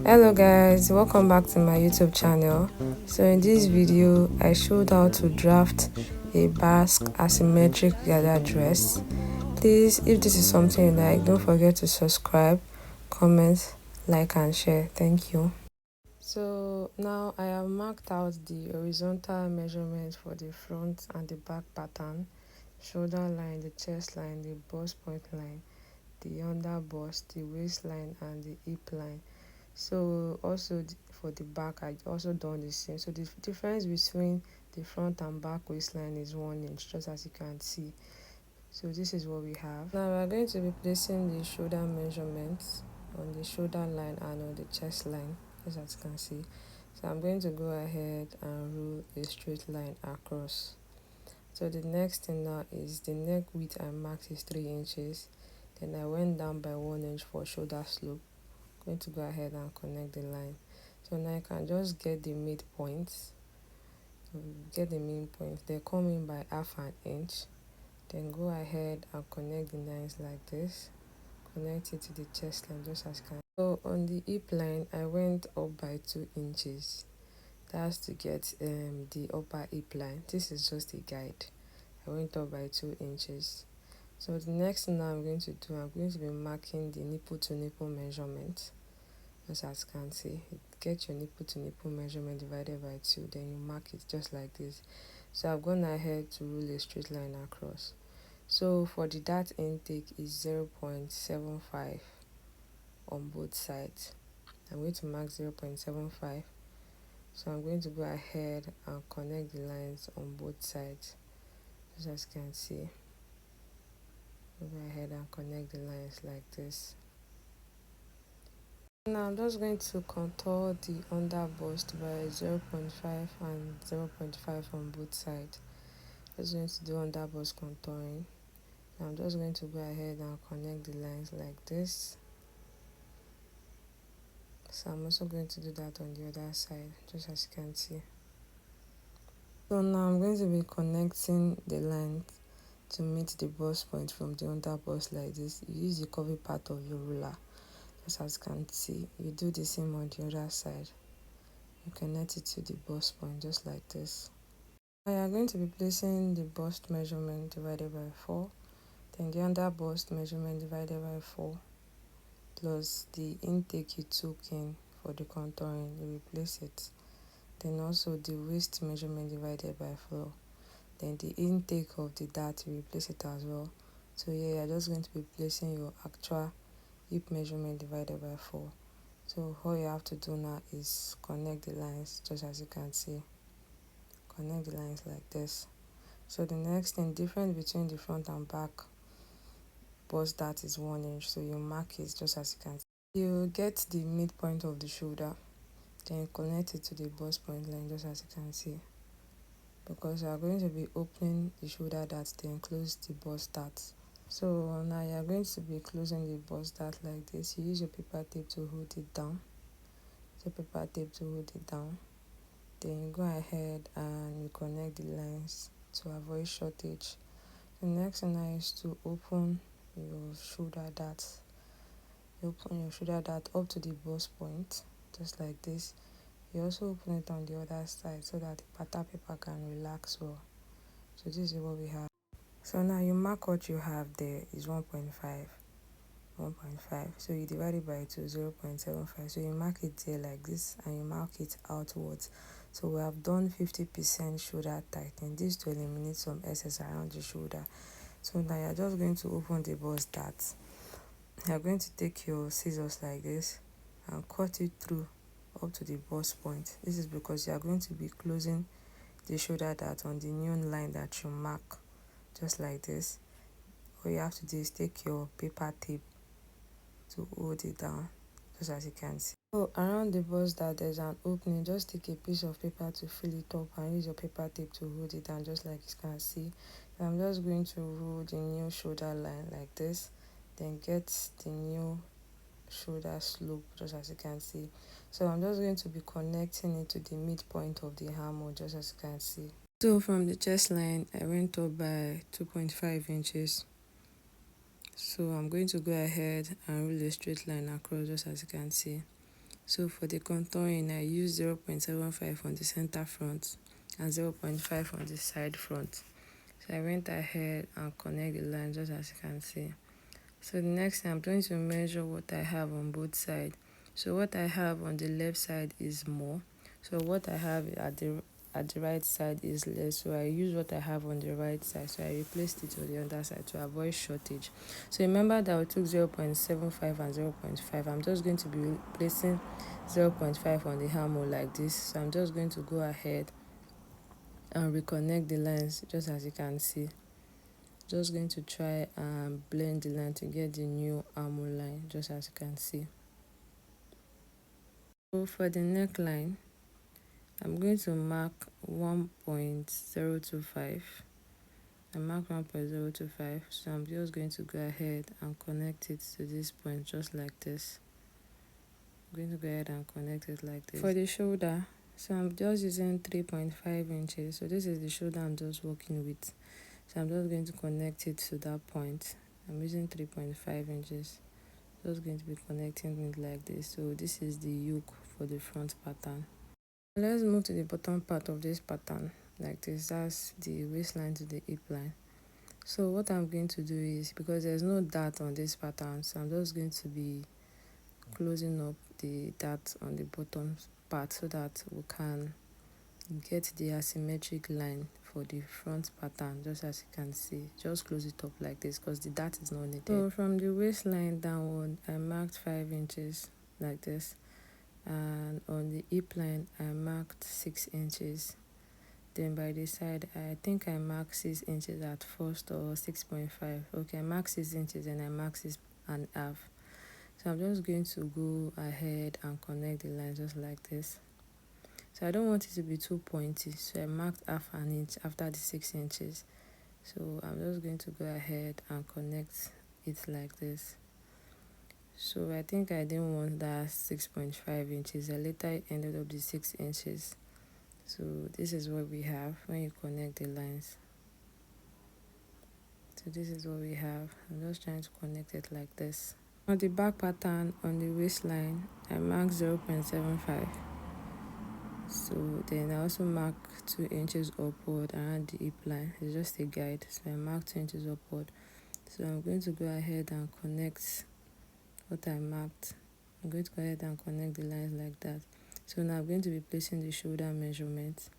Hello guys, welcome back to my YouTube channel. So in this video I showed how to draft a Basque asymmetric gala dress. Please, if this is something you like, don't forget to subscribe, comment, like and share. Thank you. So now I have marked out the horizontal measurement for the front and the back pattern, shoulder line, the chest line, the bust point line, the under bust, the waistline and the hip line. So also for the back I also done the same. So the difference between the front and back waistline is 1 inch, just as you can see. So this is what we have. Now we are going to be placing the shoulder measurements on the shoulder line and on the chest line, just as you can see. So I'm going to go ahead and rule a straight line across. So the next thing now is the neck width I marked is 3 inches. Then I went down by 1 inch for shoulder slope. Going to go ahead and connect the line. So now I can just get the midpoint. They come in by half an inch. Then go ahead and connect the lines like this. Connect it to the chest line just as you can. So on the hip line I went up by 2 inches. That's to get the upper hip line. This is just a guide. I went up by 2 inches. So the next thing I'm going to do, I'm going to be marking the nipple to nipple measurement. Just as you can see, get your nipple to nipple measurement divided by 2, then you mark it just like this. So I've gone ahead to rule a straight line across. So for the dart intake is 0.75 on both sides. I'm going to mark 0.75. So I'm going to go ahead and connect the lines on both sides, just as you can see. Go ahead and connect the lines like this. Now I'm just going to contour the under bust by 0.5 and 0.5 on both sides. Just going to do under bust contouring. I'm just going to go ahead and connect the lines like this. So I'm also going to do that on the other side, just as you can see. So now I'm going to be connecting the line to meet the bust point from the under bust like this. You use the curvy part of your ruler, just as you can see. You do the same on the other side. You connect it to the bust point just like this. I am going to be placing the bust measurement divided by 4, then the under bust measurement divided by 4, plus the intake you took in for the contouring, you replace it. Then also the waist measurement divided by 4, then the intake of the dart, you replace it as well. So here you're just going to be placing your actual hip measurement divided by 4. So all you have to do now is connect the lines, just as you can see. Connect the lines like this. So the next thing, difference between the front and back bust dart is 1 inch. So you mark it just as you can see. You get the midpoint of the shoulder, then connect it to the bust point line just as you can see. Because you are going to be opening the shoulder dart, then close the bust dart. So now you are going to be closing the bust dart like this. You use your paper tape to hold it down. Then you go ahead and you connect the lines to avoid shortage. The next thing now is to open your shoulder dart. You open your shoulder dart up to the bust point, just like this. You also open it on the other side so that the pattern paper can relax well. So this is what we have. So now you mark what you have there is 1.5. So you divide it by 2, 0.75. So you mark it there like this and you mark it outwards. So we have done 50% shoulder tightening. This to eliminate some excess around the shoulder. So now you're just going to open the bust dart. You're going to take your scissors like this and cut it through up to the bust point. This is because you are going to be closing the shoulder dart on the new line that you mark, just like this. All you have to do is take your paper tape to hold it down, just as you can see. So around the bust dart there's an opening. Just take a piece of paper to fill it up and use your paper tape to hold it down, just like you can see. I'm just going to roll the new shoulder line like this, then get the new shoulder slope, just as you can see. So I'm just going to be connecting it to the midpoint of the armhole, just as you can see. So from the chest line I went up by 2.5 inches. So I'm going to go ahead and rule a straight line across, just as you can see. So for the contouring, I use 0.75 on the center front and 0.5 on the side front. So I went ahead and connect the line just as you can see. So the next thing, I'm going to measure what I have on both sides. So what I have on the left side is more. So what I have at the right side is less. So I use what I have on the right side. So I replaced it on the other side to avoid shortage. So remember that we took 0.75 and 0.5. I'm just going to be placing 0.5 on the hammer like this. So I'm just going to go ahead and reconnect the lines just as you can see. Just going to try and blend the line to get the new armhole line just as you can see. So for the neckline, I'm going to mark 1.025. I mark 1.025, so I'm just going to go ahead and connect it to this point just like this. I'm going to go ahead and connect it like this. For the shoulder, so I'm just using 3.5 inches. So this is the shoulder I'm just working with. So I'm just going to connect it to that point. I'm using 3.5 inches. Just going to be connecting it like this. So this is the yoke for the front pattern. Let's move to the bottom part of this pattern like this. That's the waistline to the hip line. So what I'm going to do is, because there's no dart on this pattern, so I'm just going to be closing up the dart on the bottom part so that we can get the asymmetric line for the front pattern just as you can see. Just close it up like this because the dart is not needed. So from the waistline downward, I marked 5 inches like this, and on the hip line I marked 6 inches. Then by the side, I think I marked 6 inches at first, or 6.5. Okay, I marked 6 inches and I marked 6.5. So I'm just going to go ahead and connect the line just like this. So I don't want it to be too pointy, so I marked half an inch after the 6 inches. So I'm just going to go ahead and connect it like this. So I think I didn't want that 6.5 inches. I later ended up the 6 inches. So this is what we have when you connect the lines. So this is what we have. I'm just trying to connect it like this. On the back pattern on the waistline, I marked 0.75. So then I also mark 2 inches upward around the hip line. It's just a guide. So I marked 2 inches upward. So I'm going to go ahead and connect what I marked. I'm going to go ahead and connect the lines like that. So now I'm going to be placing the shoulder measurement.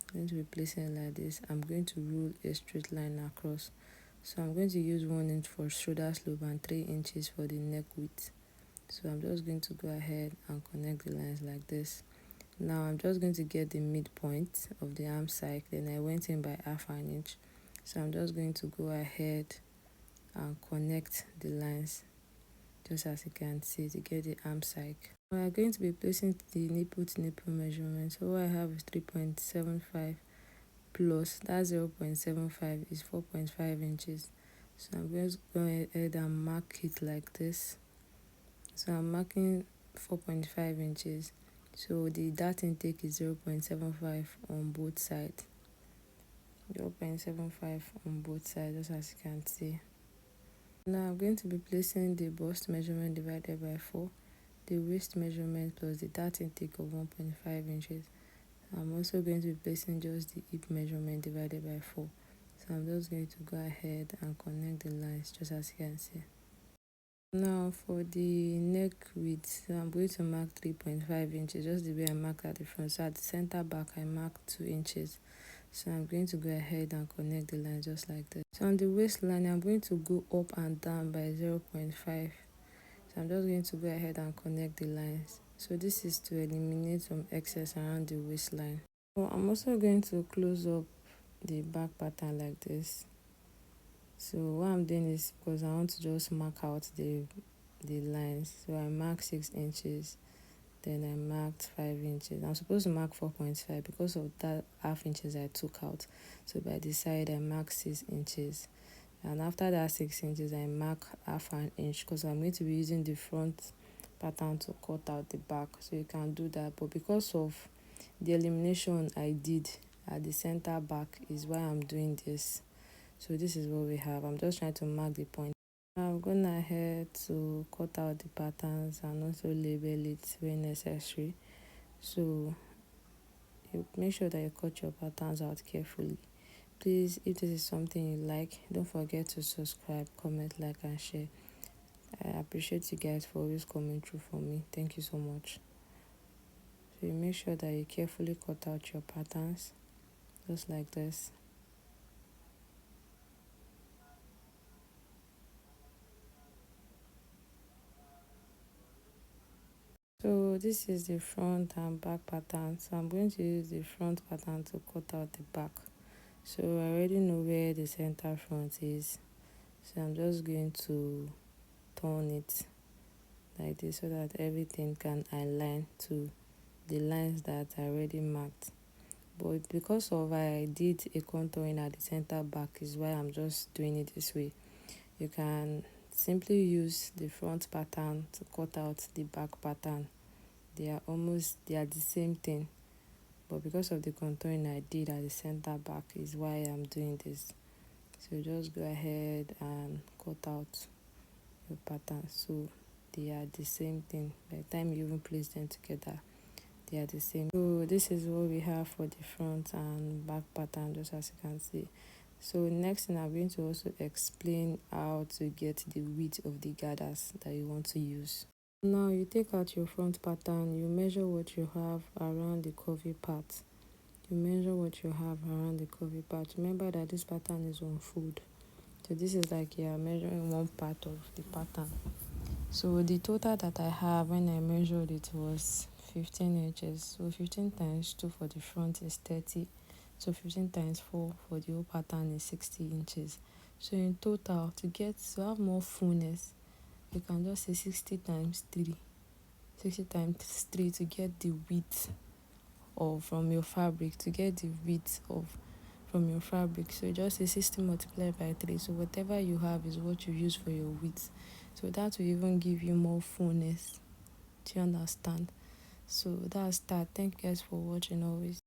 I'm going to be placing it like this. I'm going to rule a straight line across. So I'm going to use 1 inch for shoulder slope and 3 inches for the neck width. So I'm just going to go ahead and connect the lines like this. Now I'm just going to get the midpoint of the arm side. Then I went in by half an inch. So I'm just going to go ahead and connect the lines just as you can see to get the arm side. We are going to be placing the nipple to nipple measurement. So what I have is 3.75 plus that 0.75 is 4.5 inches. So I'm going to go ahead and mark it like this. So I'm marking 4.5 inches. So the dart intake is 0.75 on both sides. 0.75 on both sides, just as you can see. Now I'm going to be placing the bust measurement divided by 4, the waist measurement plus the dart intake of 1.5 inches. I'm also going to be placing just the hip measurement divided by 4. So I'm just going to go ahead and connect the lines just as you can see. Now for the neck width, so I'm going to mark 3.5 inches, just the way I marked at the front. So at the center back, I marked 2 inches. So I'm going to go ahead and connect the line just like this. So on the waistline, I'm going to go up and down by 0.5. So I'm just going to go ahead and connect the lines. So this is to eliminate some excess around the waistline. So I'm also going to close up the back pattern like this. So what I'm doing is, because I want to just mark out the lines, so I marked 6 inches, then I marked 5 inches. I'm supposed to mark 4.5 because of that half inches I took out. So by the side I marked 6 inches, and after that 6 inches I mark half an inch because I'm going to be using the front pattern to cut out the back. So you can do that, but because of the elimination I did at the center back is why I'm doing this. So this is what we have. I'm just trying to mark the point. Now I'm going ahead to cut out the patterns and also label it where necessary. So you make sure that you cut your patterns out carefully. Please, if this is something you like, don't forget to subscribe, comment, like, and share. I appreciate you guys for always coming through for me. Thank you so much. So you make sure that you carefully cut out your patterns, just like this. So this is the front and back pattern. So I'm going to use the front pattern to cut out the back. So I already know where the center front is. So I'm just going to turn it like this so that everything can align to the lines that I already marked. But because of I did a contouring at the center back is why I'm just doing it this way. You can simply use the front pattern to cut out the back pattern. They are the same thing, but because of the contouring I did at the center back is why I'm doing this. So just go ahead and cut out your pattern so they are the same thing. By the time you even place them together, they are the same. So this is what we have for the front and back pattern, just as you can see. So next thing, I'm going to also explain how to get the width of the gathers that you want to use. Now you take out your front pattern, you measure what you have around the curvy part. You measure what you have around the curvy part. Remember that this pattern is on fold. So this is like you are measuring one part of the pattern. So the total that I have when I measured it was 15 inches. So 15 times 2 for the front is 30. So 15 times 4 for the whole pattern is 60 inches. So in total, to have more fullness, you can just say 60 times 3. 60 times 3 to get the width of from your fabric, from your fabric. So just say 60 multiplied by 3. So whatever you have is what you use for your width. So that will even give you more fullness. Do you understand? So that's that. Thank you guys for watching always.